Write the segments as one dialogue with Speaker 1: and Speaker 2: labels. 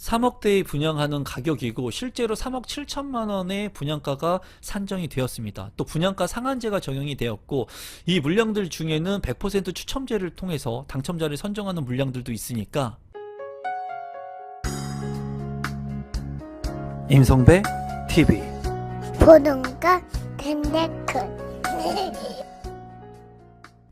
Speaker 1: 3억대에 분양하는 가격이고 실제로 3억 7천만 원의 분양가가 산정이 되었습니다. 또 분양가 상한제가 적용이 되었고 이 물량들 중에는 100% 추첨제를 통해서 당첨자를 선정하는 물량들도 있으니까 임성배 TV
Speaker 2: 보동과 덴데크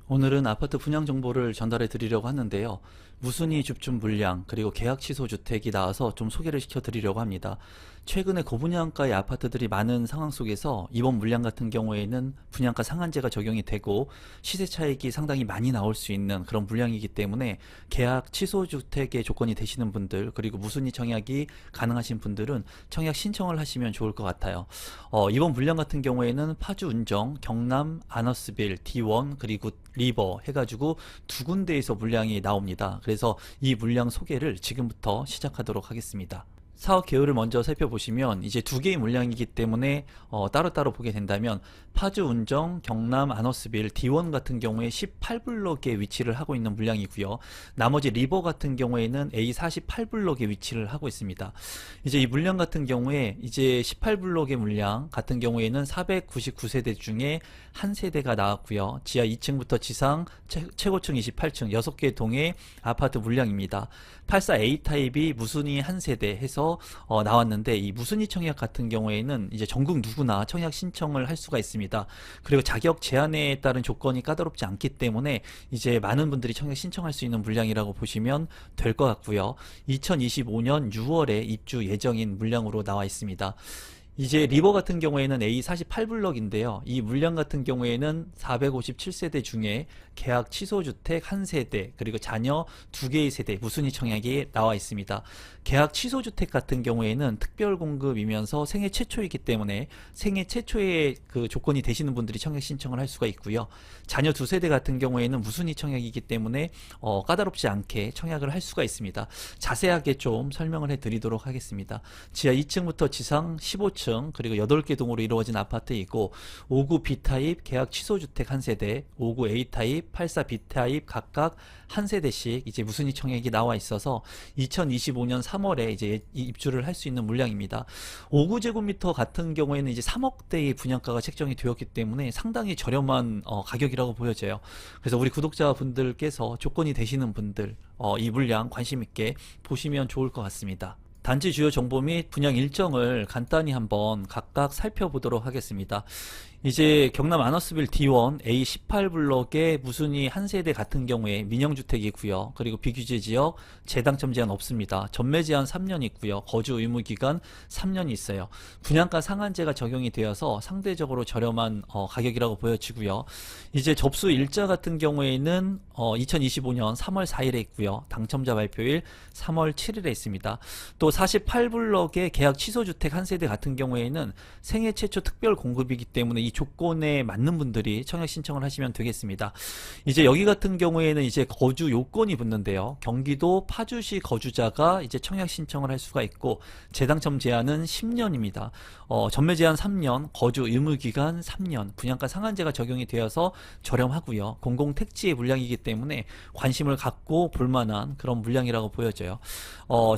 Speaker 1: 오늘은 아파트 분양 정보를 전달해 드리려고 하는데요. 무순위 줍줍 물량 그리고 계약 취소 주택이 나와서 좀 소개를 시켜 드리려고 합니다. 최근에 고분양가의 아파트들이 많은 상황 속에서 이번 물량 같은 경우에는 분양가 상한제가 적용이 되고 시세 차익이 상당히 많이 나올 수 있는 그런 물량이기 때문에 계약 취소 주택의 조건이 되시는 분들 그리고 무순위 청약이 가능하신 분들은 청약 신청을 하시면 좋을 것 같아요. 이번 물량 같은 경우에는 파주 운정, 경남 아너스빌, D1 그리고 리버 해가지고 두 군데에서 물량이 나옵니다. 그래서 이 물량 소개를 지금부터 시작하도록 하겠습니다. 사업 계열을 먼저 살펴보시면 이제 두 개의 물량이기 때문에 따로따로 보게 된다면 파주 운정, 경남 아너스빌, D1 같은 경우에 18블럭에 위치를 하고 있는 물량이고요. 나머지 리버 같은 경우에는 A48블럭에 위치를 하고 있습니다. 이제 이 물량 같은 경우에 이제 18블럭의 물량 같은 경우에는 499세대 중에 한 세대가 나왔고요. 지하 2층부터 지상 최고층 28층 6개 동의 아파트 물량입니다. 84A 타입이 무순위 한 세대 해서 나왔는데 이 무순위 청약 같은 경우에는 이제 전국 누구나 청약 신청을 할 수가 있습니다. 그리고 자격 제한에 따른 조건이 까다롭지 않기 때문에 이제 많은 분들이 청약 신청할 수 있는 물량이라고 보시면 될 것 같고요. 2025년 6월에 입주 예정인 물량으로 나와 있습니다. 이제 리버 같은 경우에는 A48블럭인데요. 이 물량 같은 경우에는 457세대 중에 계약 취소 주택 한 세대 그리고 자녀 두 개의 세대 무순위 청약이 나와 있습니다. 계약 취소 주택 같은 경우에는 특별 공급이면서 생애 최초이기 때문에 생애 최초의 그 조건이 되시는 분들이 청약 신청을 할 수가 있고요. 자녀 두 세대 같은 경우에는 무순위 청약이기 때문에 까다롭지 않게 청약을 할 수가 있습니다. 자세하게 좀 설명을 해 드리도록 하겠습니다. 지하 2층부터 지상 15층 그리고 8개 동으로 이루어진 아파트이고 59 B타입 계약 취소 주택 한 세대, 59 A타입, 84 B타입 각각 한 세대씩 이제 무순위 청약이 나와 있어서 2025년 3월에 이제 입주를 할 수 있는 물량입니다. 59제곱미터 같은 경우에는 이제 3억대의 분양가가 책정이 되었기 때문에 상당히 저렴한 가격이라고 보여져요. 그래서 우리 구독자분들께서 조건이 되시는 분들 이 물량 관심 있게 보시면 좋을 것 같습니다. 단지 주요 정보 및 분양 일정을 간단히 한번 각각 살펴보도록 하겠습니다. 이제 경남 아너스빌 D1 A18블럭의 무순위 한 세대 같은 경우에 민영주택이고요. 그리고 비규제 지역 재당첨 제한 없습니다. 전매 제한 3년 있고요. 거주 의무 기간 3년이 있어요. 분양가 상한제가 적용이 되어서 상대적으로 저렴한 가격이라고 보여지고요. 이제 접수 일자 같은 경우에는 2025년 3월 4일에 있고요. 당첨자 발표일 3월 7일에 있습니다. 또 48블럭의 계약 취소 주택 한 세대 같은 경우에는 생애 최초 특별 공급이기 때문에 이 조건에 맞는 분들이 청약 신청을 하시면 되겠습니다. 이제 여기 같은 경우에는 이제 거주 요건이 붙는데요. 경기도 파주시 거주자가 이제 청약 신청을 할 수가 있고 재당첨 제한은 10년입니다. 전매 제한 3년, 거주 의무 기간 3년, 분양가 상한제가 적용이 되어서 저렴하고요. 공공택지의 물량이기 때문에 관심을 갖고 볼만한 그런 물량이라고 보여져요.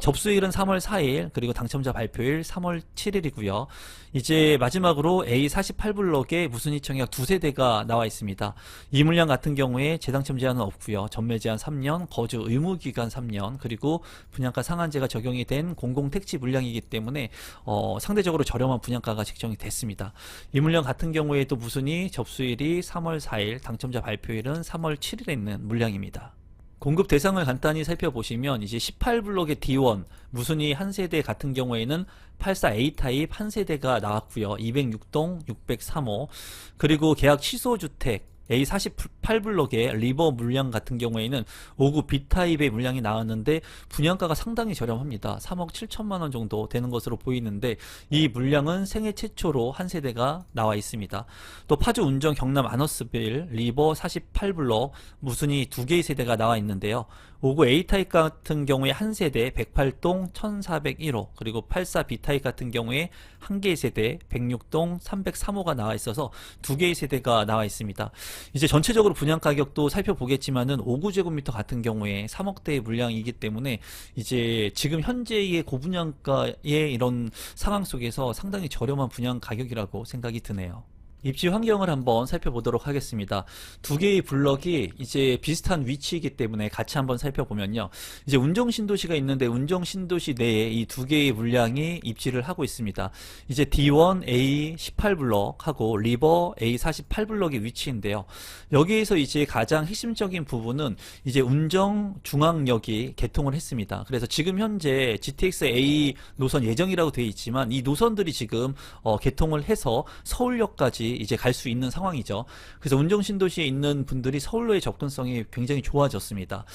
Speaker 1: 접수일은 3월 4일 그리고 당첨자 발표일 3월 7일이고요. 이제 마지막으로 A48블럭에 무순위 청약 두 세대가 나와 있습니다. 이 물량 같은 경우에 재당첨 제한은 없고요. 전매 제한 3년, 거주 의무 기간 3년, 그리고 분양가 상한제가 적용이 된 공공택지 물량이기 때문에 상대적으로 저렴한 분양가가 책정이 됐습니다. 이 물량 같은 경우에도 무순위 접수일이 3월 4일, 당첨자 발표일은 3월 7일에 있는 물량입니다. 공급 대상을 간단히 살펴보시면 이제 18블럭의 D1 무순위 한 세대 같은 경우에는 84A 타입 한 세대가 나왔고요. 206동 603호 그리고 계약 취소 주택 A48블럭의 리버 물량 같은 경우에는 59 B타입의 물량이 나왔는데 분양가가 상당히 저렴합니다. 3억 7천만 원 정도 되는 것으로 보이는데 이 물량은 생애 최초로 한 세대가 나와 있습니다. 또 파주 운정 경남 아너스빌 리버 48블럭 무순위 두 개의 세대가 나와 있는데요. 59 A타입 같은 경우에 한 세대 108동 1401호 그리고 84 B타입 같은 경우에 한 개의 세대 106동 303호가 나와 있어서 두 개의 세대가 나와 있습니다. 이제 전체적으로 분양 가격도 살펴보겠지만은 5구제곱미터 같은 경우에 3억대의 물량이기 때문에 이제 지금 현재의 고분양가의 이런 상황 속에서 상당히 저렴한 분양 가격이라고 생각이 드네요. 입지 환경을 한번 살펴보도록 하겠습니다. 두 개의 블럭이 이제 비슷한 위치이기 때문에 같이 한번 살펴보면요. 이제 운정신도시가 있는데 운정신도시 내에 이 두 개의 물량이 입지를 하고 있습니다. 이제 D1 A18블럭하고 리버 A48블럭의 위치인데요. 여기에서 이제 가장 핵심적인 부분은 이제 운정중앙역이 개통을 했습니다. 그래서 지금 현재 GTX A 노선 예정이라고 되어 있지만 이 노선들이 지금 개통을 해서 서울역까지 이제 갈 수 있는 상황이죠. 그래서 운정신도시에 있는 분들이 서울로의 접근성이 굉장히 좋아졌습니다.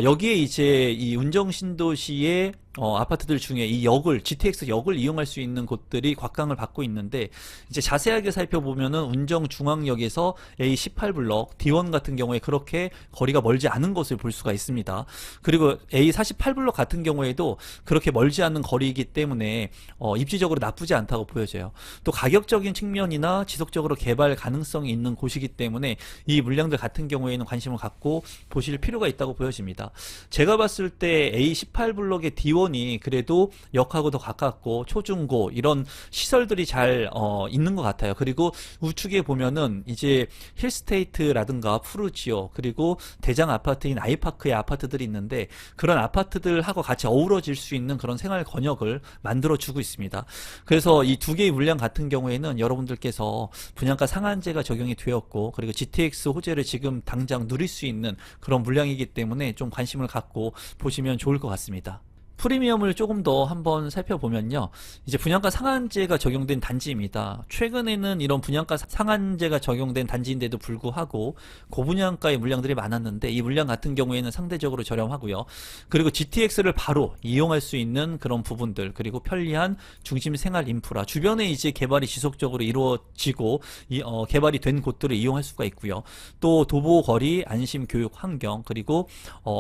Speaker 1: 여기에 이제 이 운정신도시의 아파트들 중에 이 역을 GTX 역을 이용할 수 있는 곳들이 곽강을 받고 있는데 이제 자세하게 살펴보면은 운정중앙역에서 A18블럭 D1 같은 경우에 그렇게 거리가 멀지 않은 것을 볼 수가 있습니다. 그리고 A48블럭 같은 경우에도 그렇게 멀지 않은 거리이기 때문에 입지적으로 나쁘지 않다고 보여져요. 또 가격적인 측면이나 지속적으로 개발 가능성이 있는 곳이기 때문에 이 물량들 같은 경우에는 관심을 갖고 보실 필요가 있다고 보여집니다. 제가 봤을 때 A18블럭의 D1이 그래도 역하고 더 가깝고 초중고 이런 시설들이 잘 있는 것 같아요. 그리고 우측에 보면은 이제 힐스테이트라든가 푸르지오 그리고 대장 아파트인 아이파크의 아파트들이 있는데 그런 아파트들하고 같이 어우러질 수 있는 그런 생활 권역을 만들어 주고 있습니다. 그래서 이 두 개의 물량 같은 경우에는 여러분들께서 분양가 상한제가 적용이 되었고 그리고 GTX 호재를 지금 당장 누릴 수 있는 그런 물량이기 때문에 좀 관심을 갖고 보시면 좋을 것 같습니다. 프리미엄을 조금 더 한번 살펴보면요. 이제 분양가 상한제가 적용된 단지입니다. 최근에는 이런 분양가 상한제가 적용된 단지인데도 불구하고 고분양가의 물량들이 많았는데 이 물량 같은 경우에는 상대적으로 저렴하고요. 그리고 GTX를 바로 이용할 수 있는 그런 부분들 그리고 편리한 중심 생활 인프라 주변에 이제 개발이 지속적으로 이루어지고 개발이 된 곳들을 이용할 수가 있고요. 또 도보거리, 안심 교육 환경 그리고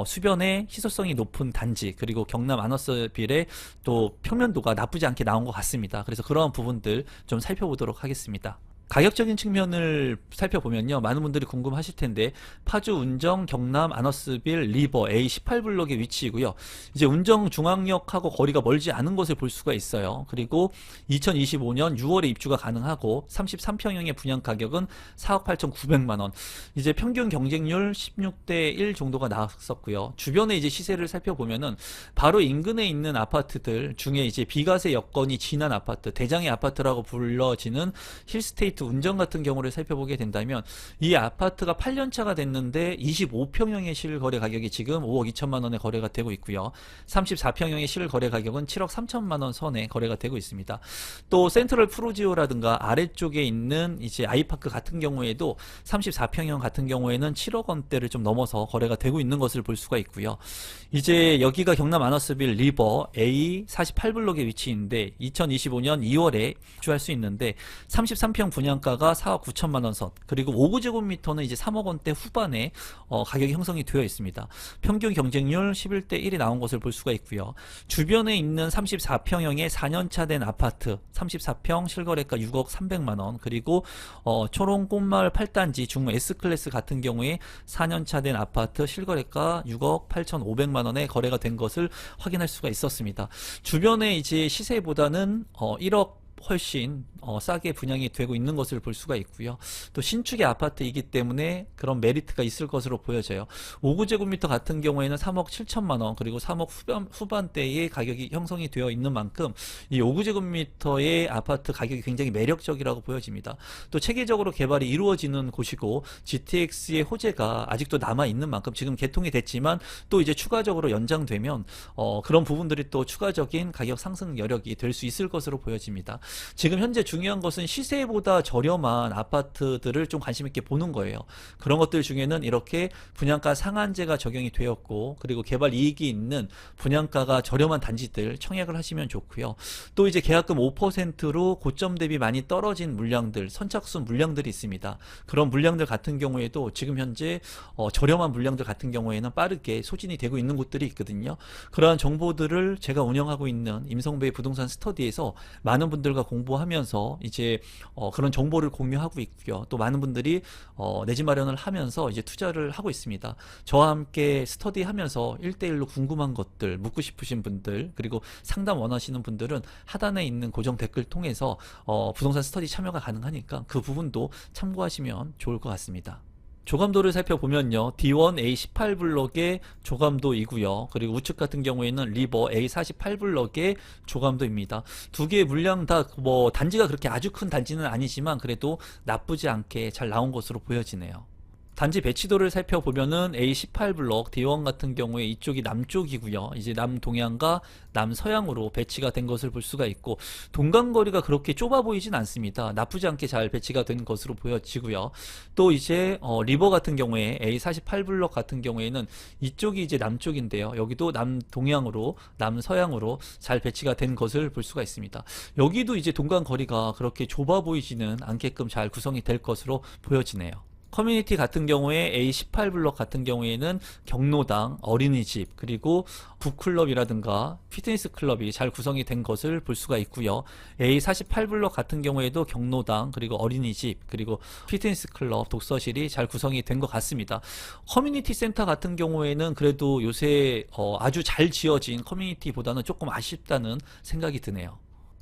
Speaker 1: 수변에 희소성이 높은 단지 그리고 경남 아너스빌의 또 평면도가 나쁘지 않게 나온 것 같습니다. 그래서 그러한 부분들 좀 살펴보도록 하겠습니다. 가격적인 측면을 살펴보면요. 많은 분들이 궁금하실 텐데 파주 운정 경남 아너스빌 리버 A18블럭의 위치이고요. 이제 운정 중앙역하고 거리가 멀지 않은 것을 볼 수가 있어요. 그리고 2025년 6월에 입주가 가능하고 33평형의 분양 가격은 4억 8,900만 원. 이제 평균 경쟁률 16대 1 정도가 나왔었고요. 주변에 이제 시세를 살펴보면은 바로 인근에 있는 아파트들 중에 이제 비과세 여건이 진한 아파트, 대장의 아파트라고 불러지는 힐스테이트 운정 같은 경우를 살펴보게 된다면 이 아파트가 8년차가 됐는데 25평형의 실거래 가격이 지금 5억 2천만 원에 거래가 되고 있고요. 34평형의 실거래 가격은 7억 3천만 원 선에 거래가 되고 있습니다. 또 센트럴 프루지오라든가 아래쪽에 있는 이제 아이파크 같은 경우에도 34평형 같은 경우에는 7억 원대를 좀 넘어서 거래가 되고 있는 것을 볼 수가 있고요. 이제 여기가 경남 아너스빌 리버 A48블럭의 위치인데 2025년 2월에 입주할 수 있는데 33평 분양가가 4억 9천만 원 선 그리고 5구제곱미터는 이제 3억 원대 후반에 가격이 형성이 되어 있습니다. 평균 경쟁률 11대 1이 나온 것을 볼 수가 있고요. 주변에 있는 34평형의 4년차 된 아파트 34평 실거래가 6억 300만 원 그리고 초롱 꽃마을 8단지 중무 S클래스 같은 경우에 4년차 된 아파트 실거래가 6억 8,500만 원에 거래가 된 것을 확인할 수가 있었습니다. 주변에 이제 시세보다는 1억 훨씬 싸게 분양이 되고 있는 것을 볼 수가 있고요. 또 신축의 아파트이기 때문에 그런 메리트가 있을 것으로 보여져요. 5구제곱미터 같은 경우에는 3억 7천만 원 그리고 3억 후반대의 가격이 형성이 되어 있는 만큼 이 5구제곱미터의 아파트 가격이 굉장히 매력적이라고 보여집니다. 또 체계적으로 개발이 이루어지는 곳이고 GTX의 호재가 아직도 남아있는 만큼 지금 개통이 됐지만 또 이제 추가적으로 연장되면 그런 부분들이 또 추가적인 가격 상승 여력이 될 수 있을 것으로 보여집니다. 지금 현재 중요한 것은 시세보다 저렴한 아파트들을 좀 관심 있게 보는 거예요. 그런 것들 중에는 이렇게 분양가 상한제가 적용이 되었고 그리고 개발 이익이 있는 분양가가 저렴한 단지들 청약을 하시면 좋고요. 또 이제 계약금 5%로 고점 대비 많이 떨어진 물량들, 선착순 물량들이 있습니다. 그런 물량들 같은 경우에도 지금 현재 저렴한 물량들 같은 경우에는 빠르게 소진이 되고 있는 곳들이 있거든요. 그러한 정보들을 제가 운영하고 있는 임성배 부동산 스터디에서 많은 분들과 여러분들과 공부하면서 이제 그런 정보를 공유하고 있고요. 또 많은 분들이 내 집 마련을 하면서 이제 투자를 하고 있습니다. 저와 함께 스터디하면서 1대1로 궁금한 것들, 묻고 싶으신 분들, 그리고 상담 원하시는 분들은 하단에 있는 고정 댓글 통해서 부동산 스터디 참여가 가능하니까 그 부분도 참고하시면 좋을 것 같습니다. 조감도를 살펴보면요, D1 A18 블럭의 조감도이고요. 그리고 우측 같은 경우에는 리버 A48 블럭의 조감도입니다. 두 개의 물량 다 뭐 단지가 그렇게 아주 큰 단지는 아니지만 그래도 나쁘지 않게 잘 나온 것으로 보여지네요. 단지 배치도를 살펴보면은 A18 블록 D1 같은 경우에 이쪽이 남쪽이고요. 이제 남동향과 남서향으로 배치가 된 것을 볼 수가 있고, 동간거리가 그렇게 좁아 보이진 않습니다. 나쁘지 않게 잘 배치가 된 것으로 보여지고요. 또 이제 리버 같은 경우에 A48 블록 같은 경우에는 이쪽이 이제 남쪽인데요. 여기도 남동향으로 남서향으로 잘 배치가 된 것을 볼 수가 있습니다. 여기도 이제 동간거리가 그렇게 좁아 보이지는 않게끔 잘 구성이 될 것으로 보여지네요. 커뮤니티 같은 경우에 A18 블럭 같은 경우에는 경로당, 어린이집, 그리고 북클럽이라든가 피트니스 클럽이 잘 구성이 된 것을 볼 수가 있고요. A48 블럭 같은 경우에도 경로당, 그리고 어린이집, 그리고 피트니스 클럽, 독서실이 잘 구성이 된 것 같습니다. 커뮤니티 센터 같은 경우에는 그래도 요새 아주 잘 지어진 커뮤니티보다는 조금 아쉽다는 생각이 드네요.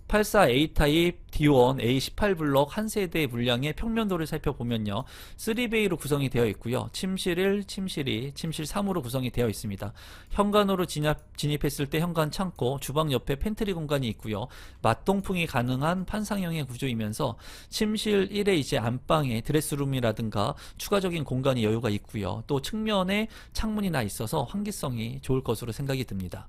Speaker 1: 84A 타입 D1 A18 블럭 한 세대의 물량의 평면도를 살펴보면요, 3베이로 구성이 되어 있고요. 침실 1, 침실 2, 침실 3으로 구성이 되어 있습니다. 현관으로 진입했을 때 현관 창고, 주방 옆에 팬트리 공간이 있고요. 맞동풍이 가능한 판상형의 구조이면서 침실 1에 이제 안방에 드레스룸이라든가 추가적인 공간이 여유가 있고요. 또 측면에 창문이 나 있어서 환기성이 좋을 것으로 생각이 듭니다.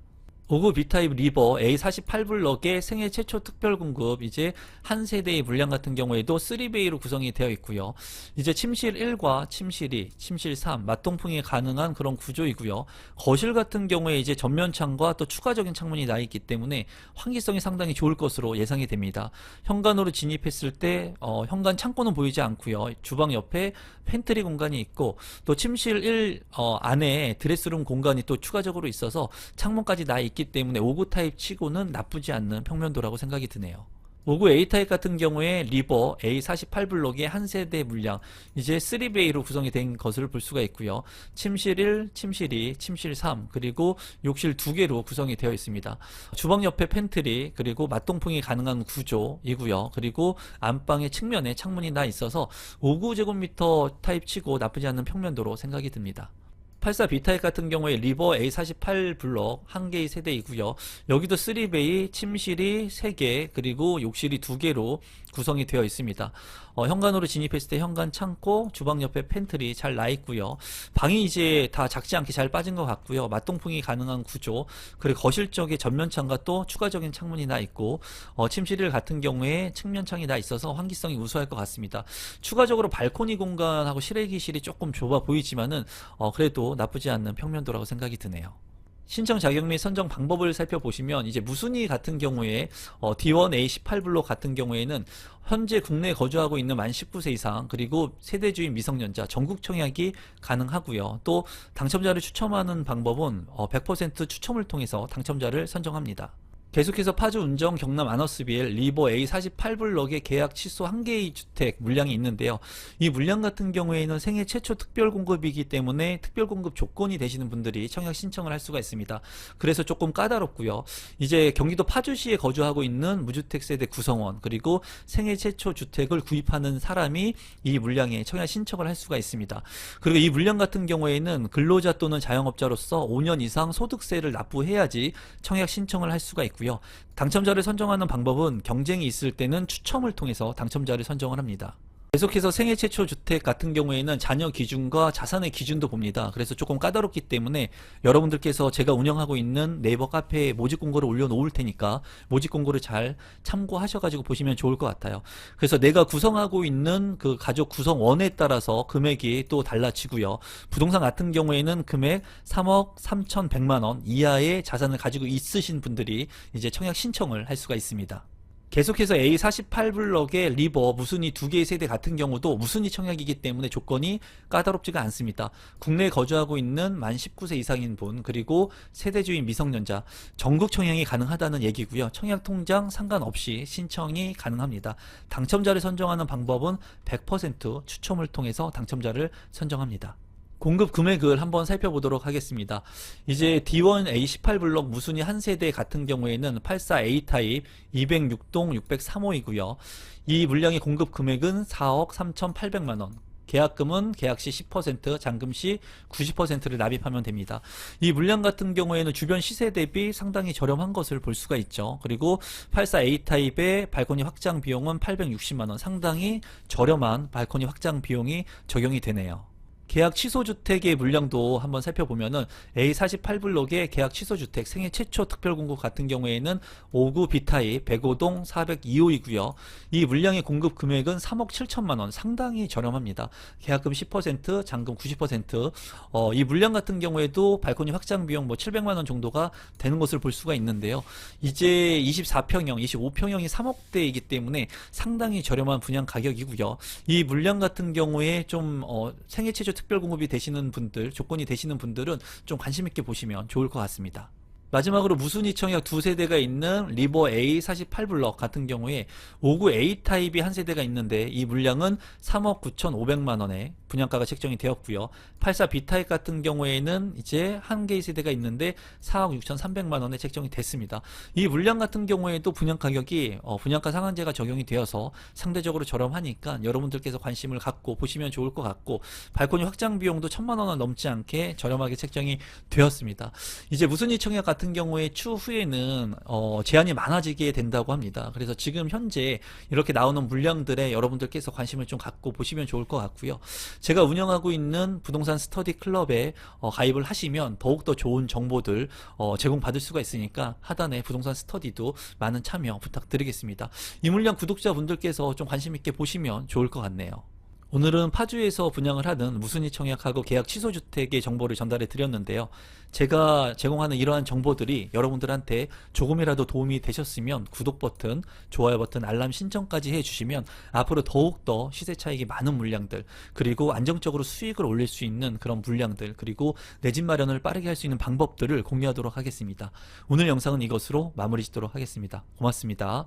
Speaker 1: 59 B타입 리버 A48 블럭의 생애 최초 특별 공급, 이제 한 세대의 물량 같은 경우에도 3베이로 구성이 되어 있고요. 이제 침실 1과 침실 2, 침실 3 맞동풍이 가능한 그런 구조이고요. 거실 같은 경우에 이제 전면창과 또 추가적인 창문이 나 있기 때문에 환기성이 상당히 좋을 것으로 예상이 됩니다. 현관으로 진입했을 때 현관 창고는 보이지 않고요. 주방 옆에 팬트리 공간이 있고, 또 침실 1 안에 드레스룸 공간이 또 추가적으로 있어서 창문까지 나 있기 때문에 59 타입 치고는 나쁘지 않는 평면도라고 생각이 드네요. 59 A 타입 같은 경우에 리버 A48 블록의 한 세대 물량, 이제 3베이로 구성이 된 것을 볼 수가 있고요. 침실 1, 침실 2, 침실 3, 그리고 욕실 2개로 구성이 되어 있습니다. 주방 옆에 팬트리, 그리고 맞동풍이 가능한 구조이고요. 그리고 안방의 측면에 창문이 나 있어서 59제곱미터 타입 치고 나쁘지 않는 평면도로 생각이 듭니다. 84 B타입 같은 경우에 리버 A48 블럭 한 개의 세대이고요. 여기도 3베이, 침실이 3개, 그리고 욕실이 2개로 구성이 되어 있습니다. 현관으로 진입했을 때 현관 창고, 주방 옆에 팬트리 잘 나 있고요. 방이 이제 다 작지 않게 잘 빠진 것 같고요. 맞동풍이 가능한 구조, 그리고 거실 쪽에 전면창과 또 추가적인 창문이 나 있고, 침실 같은 경우에 측면창이 나 있어서 환기성이 우수할 것 같습니다. 추가적으로 발코니 공간하고 실외기실이 조금 좁아 보이지만은 그래도 나쁘지 않는 평면도라고 생각이 드네요. 신청 자격 및 선정 방법을 살펴보시면, 이제 무순위 같은 경우에 D1 A18 블록 같은 경우에는 현재 국내에 거주하고 있는 만 19세 이상, 그리고 세대주인 미성년자 전국 청약이 가능하고요. 또 당첨자를 추첨하는 방법은 100% 추첨을 통해서 당첨자를 선정합니다. 계속해서 파주 운정 경남 아너스빌 리버 A48 블럭의 계약 취소 1개의 주택 물량이 있는데요. 이 물량 같은 경우에는 생애 최초 특별 공급이기 때문에 특별 공급 조건이 되시는 분들이 청약 신청을 할 수가 있습니다. 그래서 조금 까다롭고요. 이제 경기도 파주시에 거주하고 있는 무주택 세대 구성원, 그리고 생애 최초 주택을 구입하는 사람이 이 물량에 청약 신청을 할 수가 있습니다. 그리고 이 물량 같은 경우에는 근로자 또는 자영업자로서 5년 이상 소득세를 납부해야지 청약 신청을 할 수가 있고요. 당첨자를 선정하는 방법은 경쟁이 있을 때는 추첨을 통해서 당첨자를 선정을 합니다. 계속해서 생애 최초 주택 같은 경우에는 자녀 기준과 자산의 기준도 봅니다. 그래서 조금 까다롭기 때문에 여러분들께서 제가 운영하고 있는 네이버 카페에 모집 공고를 올려놓을 테니까 모집 공고를 잘 참고하셔가지고 보시면 좋을 것 같아요. 그래서 내가 구성하고 있는 그 가족 구성원에 따라서 금액이 또 달라지고요. 부동산 같은 경우에는 금액 3억 3,100만 원 이하의 자산을 가지고 있으신 분들이 이제 청약 신청을 할 수가 있습니다. 계속해서 A48블럭의 리버 무순위 2개의 세대 같은 경우도 무순위 청약이기 때문에 조건이 까다롭지가 않습니다. 국내에 거주하고 있는 만 19세 이상인 분, 그리고 세대주인 미성년자, 전국 청약이 가능하다는 얘기고요. 청약 통장 상관없이 신청이 가능합니다. 당첨자를 선정하는 방법은 100% 추첨을 통해서 당첨자를 선정합니다. 공급 금액을 한번 살펴보도록 하겠습니다. 이제 D1 A18블럭 무순위 한 세대 같은 경우에는 84A 타입 206동 603호이고요. 이 물량의 공급 금액은 4억 3,800만원. 계약금은 계약 시 10%, 잔금 시 90%를 납입하면 됩니다. 이 물량 같은 경우에는 주변 시세 대비 상당히 저렴한 것을 볼 수가 있죠. 그리고 84A 타입의 발코니 확장 비용은 860만원, 상당히 저렴한 발코니 확장 비용이 적용이 되네요. 계약 취소 주택의 물량도 한번 살펴보면은 A48블록의 계약 취소 주택 생애 최초 특별 공급 같은 경우에는 5구 B타입 105동 402호이고요. 이 물량의 공급 금액은 3억 7천만 원, 상당히 저렴합니다. 계약금 10%, 잔금 90%. 이 물량 같은 경우에도 발코니 확장 비용 뭐 700만 원 정도가 되는 것을 볼 수가 있는데요. 이제 24평형, 25평형이 3억대이기 때문에 상당히 저렴한 분양 가격이고요. 이 물량 같은 경우에 좀 생애 최초 특별 공급이 되시는 분들, 조건이 되시는 분들은 좀 관심 있게 보시면 좋을 것 같습니다. 마지막으로 무순위 청약 두 세대가 있는 리버 A48블럭 같은 경우에 5구 A 타입이 한 세대가 있는데 이 물량은 3억 9,500만원에 분양가가 책정이 되었고요. 84 B 타입 같은 경우에는 이제 한 개의 세대가 있는데 4억 6,300만원에 책정이 됐습니다. 이 물량 같은 경우에도 분양 가격이 분양가 상한제가 적용이 되어서 상대적으로 저렴하니까 여러분들께서 관심을 갖고 보시면 좋을 것 같고, 발코니 확장 비용도 1,000만원은 넘지 않게 저렴하게 책정이 되었습니다. 이제 무순위 청약 같은 경우에 추후에는 제한이 많아지게 된다고 합니다. 그래서 지금 현재 이렇게 나오는 물량들에 여러분들께서 관심을 좀 갖고 보시면 좋을 것 같고요. 제가 운영하고 있는 부동산 스터디 클럽에 가입을 하시면 더욱더 좋은 정보들 제공받을 수가 있으니까 하단에 부동산 스터디도 많은 참여 부탁드리겠습니다. 이 물량 구독자분들께서 좀 관심 있게 보시면 좋을 것 같네요. 오늘은 파주에서 분양을 하는 무순위 청약하고 계약 취소 주택의 정보를 전달해 드렸는데요. 제가 제공하는 이러한 정보들이 여러분들한테 조금이라도 도움이 되셨으면 구독 버튼, 좋아요 버튼, 알람 신청까지 해주시면 앞으로 더욱더 시세 차익이 많은 물량들, 그리고 안정적으로 수익을 올릴 수 있는 그런 물량들, 그리고 내 집 마련을 빠르게 할 수 있는 방법들을 공유하도록 하겠습니다. 오늘 영상은 이것으로 마무리 짓도록 하겠습니다. 고맙습니다.